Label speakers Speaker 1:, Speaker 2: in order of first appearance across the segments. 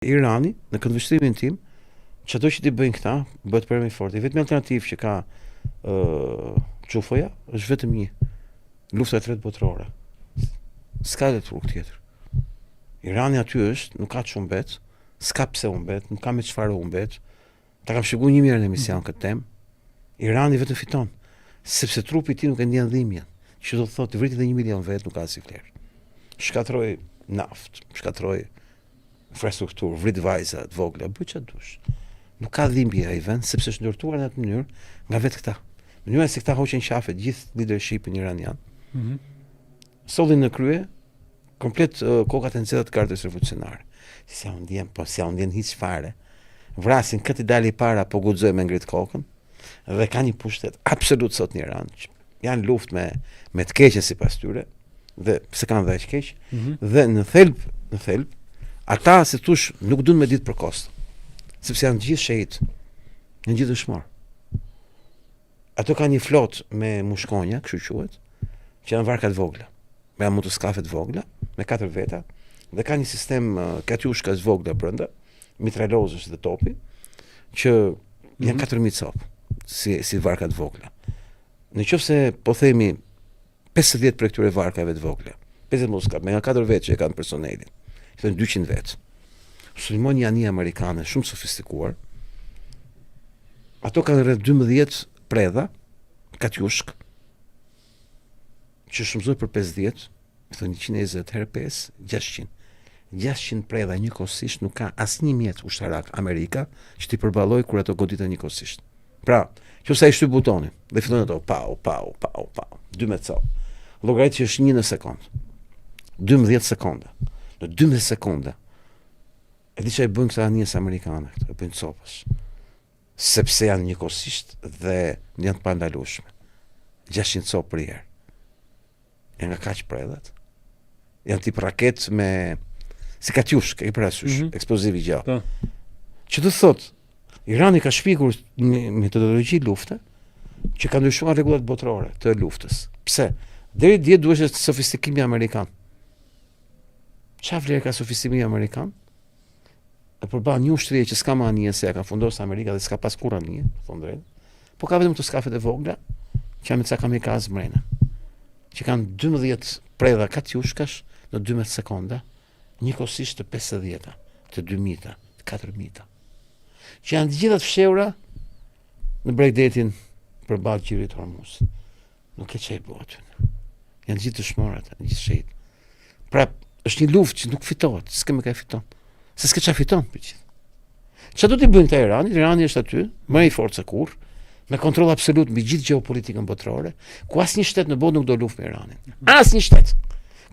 Speaker 1: Irani, në këndvështrimin tim, çdo që ti bëjnë këta, bëhet për më fort. Vetëm alternativë që ka Çufoja është vetëm një. Lufta e tretë botërore. S'ka rrugë tjetër. Irani aty është, nuk ka çu mbet, s'ka pse u mbet, nuk ka me çfarë u mbet. Ta kam shpjeguar një mirë në emision këtë temë. Irani vetëm fiton, sepse trupi i tij nuk e ndjen dhimbjen. Që do të thotë vriti dhe 1 milion vet nuk ka asnjë vlerë. Shkatroi naftë, shkatroi infrastrukturë, vrit vajza të vogla, bëj çfarë dush. Nuk ka dhimbje ai vend sepse është ndërtuar në atë mënyrë nga vetë këta. Mënyra se këta hoqën qafe gjithë leadershipin iranian. Sollin në krye komplet kokat e nxehta të kartës revolucionare. Si ja u ndjen hiç fare. Vrasin këtë dali para po guxoj me ngrit kokën dhe ka një pushtet absolut sot në Iran. Janë luftë me të keqen sipas tyre dhe pse kanë dhe aq keq dhe në thelb ata se thush nuk duan me ditë për kost. Sepse janë gjithë shehit. Janë gjithë dëshmor. Ato kanë një flot me mushkonja, kështu quhet, që janë varka të vogla, me motoskafe të vogla, me 4 veta, dhe ka një sistem katyushka të vogla brenda, mitralozësh dhe topi, që janë 4000 copë, si varka të vogla. Në qoftë se po themi 50 për këtyre varkave të vogla, 50 motoskap, me nga 4 vetë që e kanë personelin, që thënë 200 vetë. Sulmoni janë një amerikane shumë sofistikuar. Ato kanë rreth 12 predha, katyushk, që shumëzoj për 50, thënë 120 herë 5, 600. 600 predha njëkohësisht nuk ka asnjë mjet ushtarak Amerika që t'i përballoj kur ato goditen njëkohësisht. Pra, nëse ai shtyp butonin dhe fillon ato pau, 12 copë. Llogarit që është 1 në sekond. 12 sekonda. Në 12 sekonda. E di që e bëjnë këta anjes amerikane, e bëjnë copës. Sepse janë njëkohësisht dhe janë të pandalueshme. 600 copë për herë. Janë nga kaq predhat. Janë tip raketë me si katyushk, e parasysh, eksploziv i gjallë. Që do thotë, Irani ka shpikur një metodologji lufte që ka ndryshuar rregullat botërore të luftës. Pse? Deri dje duhet sofistikimi amerikan. Çfarë vlerë ka sofistikimi amerikan? E përballë një ushtrie që s'ka më anije se ja ka fundosur Amerika dhe s'ka pas kurrë anije, thonë drejt. Po ka vetëm motoskafet e vogla, që janë me ca kamikaz mrena, që kanë 12 predha katyushkash në 12 sekonda, njëkohësisht të 50-ta, të 2000-ta, të 4000-ta. Që janë të gjitha të fshehura në bregdetin përballë qirit Hormuz. Nuk e çaj bëhet. Janë gjithë dëshmorat, janë gjithë shehit. Pra, është një luftë që nuk fitohet, s'ke më ka fiton. Se s'ke qa fiton për gjithë. Qa do t'i bëjnë këta Irani? Irani është aty, më i fortë se kur, me kontroll absolut mbi gjithë gjeopolitikën botërore, ku asnjë shtet në botë nuk do luftë me Iranin. Asnjë shtet.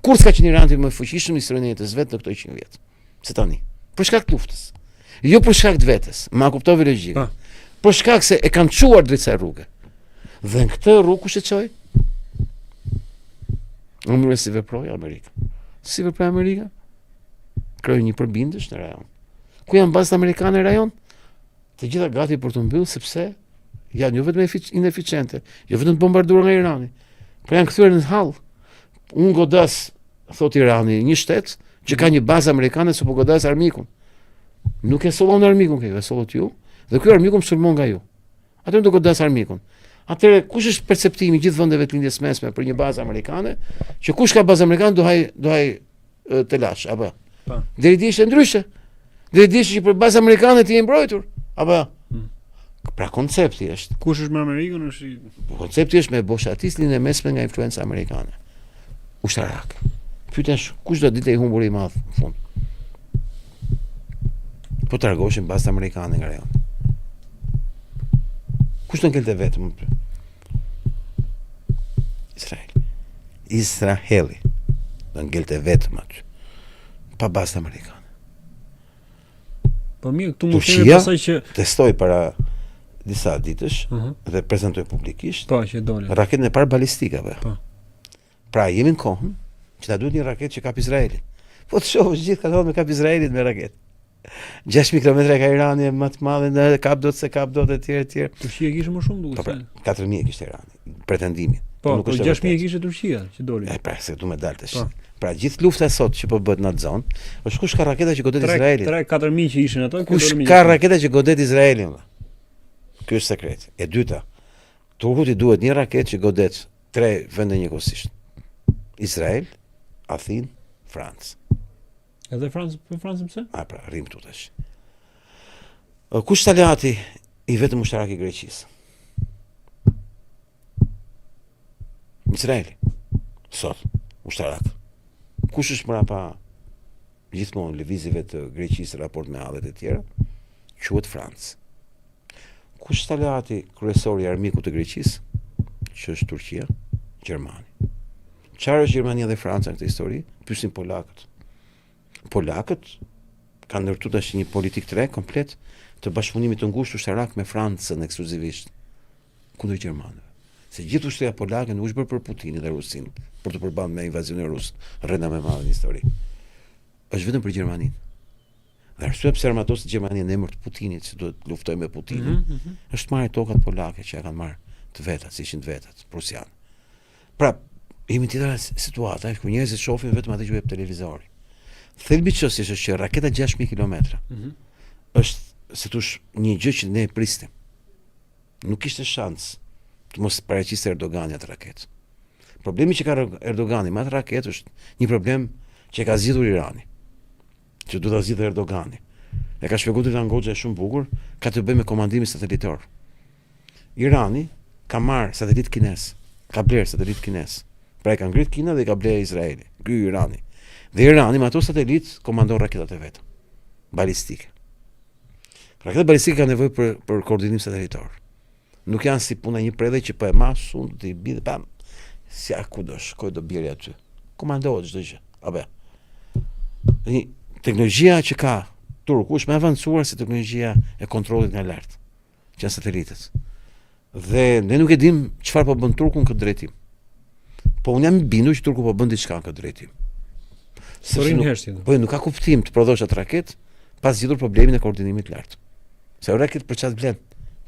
Speaker 1: Kur s'ka qenë Irani më i fuqishëm në historinë e jetës vet në këto 100 vjet. Se tani, për shkak të luftës. Jo për shkak të vetes, ma kuptove logjikën. Për shkak se e kanë çuar drejt kësaj rruge. Dhe në këtë rrugë kush e çoi? Unë si veproi Amerika. Si veproi Amerika? Kroi një përbindësh në rajon. Ku janë bazat amerikane në rajon? Të gjitha gati për të mbyllë sepse janë jo vetëm ineficiente, jo vetëm të bombarduar nga Irani, por janë kthyer në hall. Unë godas, thot Irani, një shtet që ka një bazë amerikane se po godas armikun. Nuk e sollon armikun këtu, e sollot ju, dhe ky armiku sulmon nga ju. Atë do godas armikun. Atëre kush është perceptimi i gjithë vendeve të lindjes mesme për një bazë amerikane, që kush ka bazë amerikane do haj të lash, apo deri di ishte ndryshe. Deri di që për bazë amerikane ti je mbrojtur. Apo pra koncepti është.
Speaker 2: Kush është me Amerikën është
Speaker 1: koncepti është me boshatistin e mesme nga influenca amerikane. Ushtarak. Pyetësh kush do ditë i humbur i madh në fund. Po targoshin bazë amerikane nga rajon. Kush do ngelte vetëm? Israeli. Do ngelte vetëm aty. Pa bazë amerikane.
Speaker 2: Po mirë, këtu mund të themi pasaj që
Speaker 1: testoi para disa ditësh dhe prezantoi publikisht.
Speaker 2: Po, që dole.
Speaker 1: Raketën e parë balistikave.
Speaker 2: Po.
Speaker 1: Pra jemi në kohën që ta duhet një raketë që kap Izraelin. Po të shohësh gjithë ka me kap Izraelin me raketë. 6.000 kilometra ka Irani më të madhe në kap dot e tjerë.
Speaker 2: Turqia kishte më shumë duket.
Speaker 1: Po, 4.000 kishte Irani, pretendimin.
Speaker 2: Po, 6.000 kishte Turqia që doli.
Speaker 1: Pra, se këtu me daltesh. Pra gjithë lufta sot që po bëhet në atë zonë, është kush ka raketa që godet Izraelin.
Speaker 2: 3-4.000 që ishin ato,
Speaker 1: Kush ka raketa që godet Izraelin? Ky është sekreti. E dyta, Turkut i duhet një raketë që godet 3 vende njëkohësisht. Izrael, Athinë, Francë.
Speaker 2: Edhe Francë pse?
Speaker 1: Pra, rrim këtu tash. Kush është aleati i vetëm ushtarak i Greqisë? Izraeli. Sot, ushtarak. Kush është mbrapa gjithmonë lëvizjeve të Greqisë raport me hallet e tjera? Quhet Francë. Kush është aleati kryesor i armikut të Greqisë? Që është Turqia, Gjermani. Çfarë është Gjermania dhe Franca në këtë histori? Pyesin polakët. Polakët kanë ndërtuar tash një politikë të re komplet të bashkëpunimit të ngushtë ushtarak me Francën ekskluzivisht kundër gjermanëve. Se gjithë ushtria polake nuk është bërë për Putinin dhe Rusinë, për të përballur me invazionin rus, rrenda më e madhe në histori. Është vetëm për Gjermaninë. Dhe arsyeja pse armatosët Gjermania në emër të Putinit, se duhet luftojë me Putinin, është marrë tokat polake që ja kanë marrë të vetat, si ishin të vetat, prusianë. Pra, jemi në tjetër situata ku njerëzit shohin vetëm atë që jep televizori. Thelbi i çështjes është që raketa 6000 kilometra është se thosh një gjë që ne e pristim. Nuk kishte shans të mos paraqisë Erdogani atë raketë. Problemi që ka Erdogani me atë raketë është një problem që ka zgjidhur Irani. Që duhet ta zgjidhë Erdogani. E ka shpjeguar Ilan Goxha shumë bukur, ka të bëjë me komandimin satelitor. Irani ka marrë satelit kines, ka blerë satelit kines. Pra e ka ngrit Kina dhe ka blerë Izraeli. Ky Irani. Dhe Irani me ato satelit komandon raketat e vet. Balistike. Raketat balistike kanë nevojë për koordinim satelitor. Nuk janë si puna një predhe që po e mas unë të i bide pam si ku do shkoj do bjeri aty. Komandohet çdo gjë. Apo. Një teknologjia që ka Turku është më avancuar se teknologjia e kontrollit nga lart, që janë satelitët. Dhe ne nuk e dim çfarë po bën Turku në këtë drejtim. Po unë jam i bindur që Turku po bën diçka në këtë drejtim. Nuk ka kuptim të prodhosh atë raketë pas zgjidhur problemin e koordinimit lart. Se raketë për çfarë blen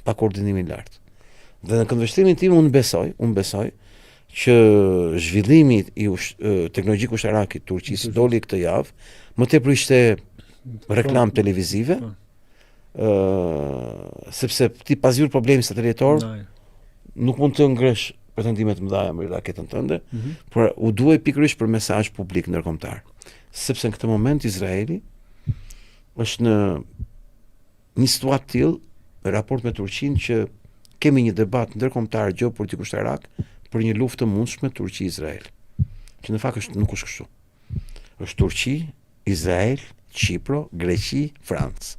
Speaker 1: pa koordinimin lart. Dhe në këndvështrimin tim unë besoj që zhvillimi i teknologjik ushtarak i Turqisë doli këtë javë, më tepër ishte reklam televizive, sepse ti pas zgjidhur problemin satelitor nuk mund të ngresh pretendimet mëdha me raketën tënde, por u duhej pikërisht për mesazh publik ndërkombëtar. Sepse në këtë moment Izraeli është në një situatë të tillë raport me Turqinë që kemi një debat ndërkombëtar gjeopolitik ushtarak për një luftë të mundshme Turqi-Izrael. Që në fakt nuk është kështu. Është Turqi, Izrael, Çipro, Greqi, Francë.